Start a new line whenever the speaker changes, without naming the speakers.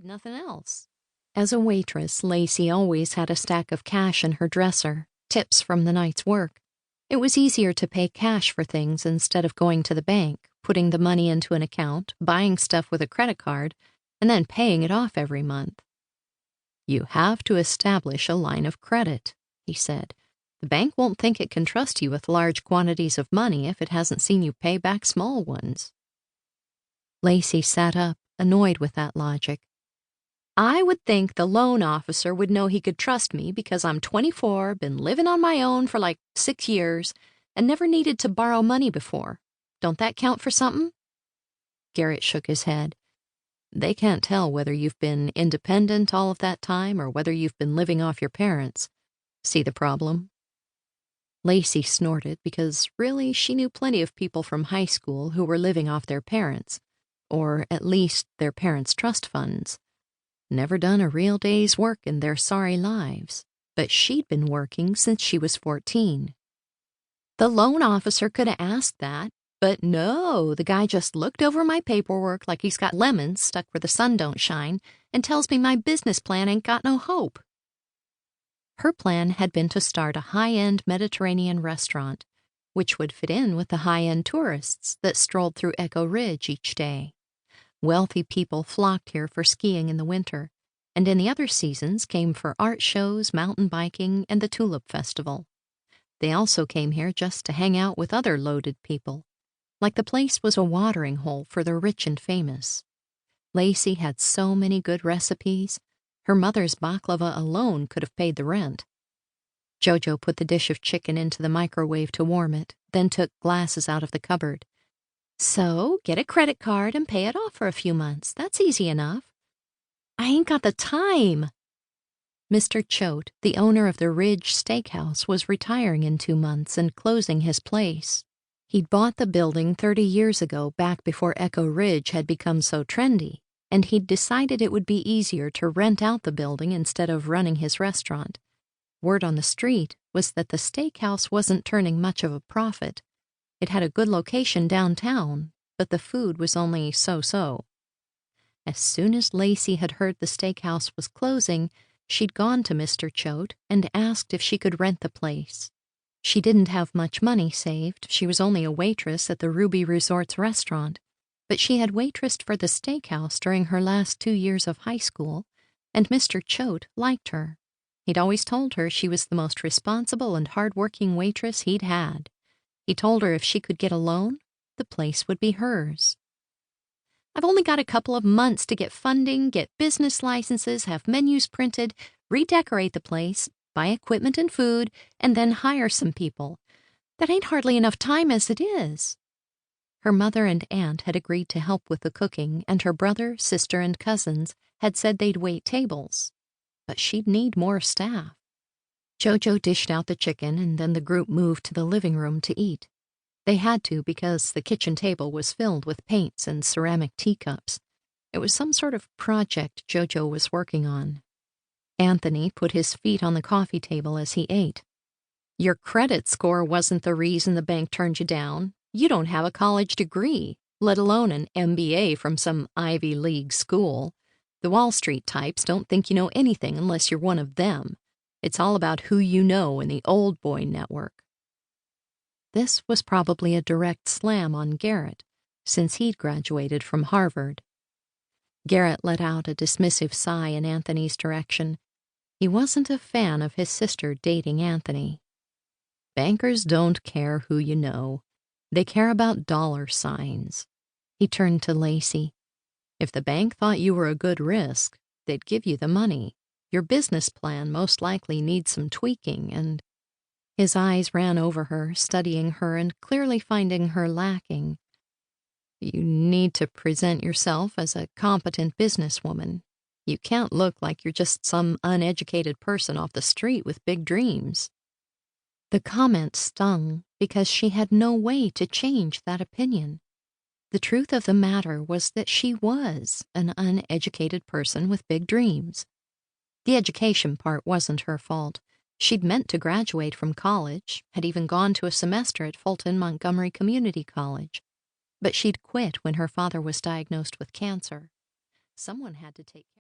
needed nothing else. As a waitress, Lacey always had a stack of cash in her dresser, tips from the night's work. It was easier to pay cash for things instead of going to the bank, putting the money into an account, buying stuff with a credit card, and then paying it off every month. "You have to establish a line of credit," he said. "The bank won't think it can trust you with large quantities of money if it hasn't seen you pay back small ones." Lacey sat up, annoyed with that logic. "I would think the loan officer would know he could trust me because I'm 24, been living on my own for like 6 years, and never needed to borrow money before. Don't that count for something?" Garrett shook his head. "They can't tell whether you've been independent all of that time or whether you've been living off your parents. See the problem?" Lacey snorted because really she knew plenty of people from high school who were living off their parents, or at least their parents' trust funds. Never done a real day's work in their sorry lives, but she'd been working since she was 14. The loan officer could have asked that, but no, the guy just looked over my paperwork like he's got lemons stuck where the sun don't shine and tells me my business plan ain't got no hope. Her plan had been to start a high-end Mediterranean restaurant, which would fit in with the high-end tourists that strolled through Echo Ridge each day. Wealthy people flocked here for skiing in the winter, and in the other seasons came for art shows, mountain biking, and the Tulip Festival. They also came here just to hang out with other loaded people, like the place was a watering hole for the rich and famous. Lacey had so many good recipes, her mother's baklava alone could have paid the rent. Jojo put the dish of chicken into the microwave to warm it, then took glasses out of the cupboard. "So, get a credit card and pay it off for a few months. That's easy enough." "I ain't got the time." Mr. Choate, the owner of the Ridge Steakhouse, was retiring in 2 months and closing his place. He'd bought the building 30 years ago, back before Echo Ridge had become so trendy, and he'd decided it would be easier to rent out the building instead of running his restaurant. Word on the street was that the steakhouse wasn't turning much of a profit. It had a good location downtown, but the food was only so-so. As soon as Lacey had heard the steakhouse was closing, she'd gone to Mr. Choate and asked if she could rent the place. She didn't have much money saved. She was only a waitress at the Ruby Resorts restaurant, but she had waitressed for the steakhouse during her last 2 years of high school, and Mr. Choate liked her. He'd always told her she was the most responsible and hard-working waitress he'd had. He told her if she could get a loan, the place would be hers. "I've only got a couple of months to get funding, get business licenses, have menus printed, redecorate the place, buy equipment and food, and then hire some people. That ain't hardly enough time as it is." Her mother and aunt had agreed to help with the cooking, and her brother, sister, and cousins had said they'd wait tables. But she'd need more staff. Jojo dished out the chicken, and then the group moved to the living room to eat. They had to because the kitchen table was filled with paints and ceramic teacups. It was some sort of project Jojo was working on. Anthony put his feet on the coffee table as he ate. "Your credit score wasn't the reason the bank turned you down. You don't have a college degree, let alone an MBA from some Ivy League school. The Wall Street types don't think you know anything unless you're one of them. It's all about who you know in the old boy network." This was probably a direct slam on Garrett, since he'd graduated from Harvard. Garrett let out a dismissive sigh in Anthony's direction. He wasn't a fan of his sister dating Anthony. "Bankers don't care who you know. They care about dollar signs." He turned to Lacey. "If the bank thought you were a good risk, they'd give you the money. Your business plan most likely needs some tweaking, and—" His eyes ran over her, studying her and clearly finding her lacking. "You need to present yourself as a competent businesswoman. You can't look like you're just some uneducated person off the street with big dreams." The comment stung because she had no way to change that opinion. The truth of the matter was that she was an uneducated person with big dreams. The education part wasn't her fault. She'd meant to graduate from college, had even gone to a semester at Fulton Montgomery Community College. But she'd quit when her father was diagnosed with cancer. Someone had to take care.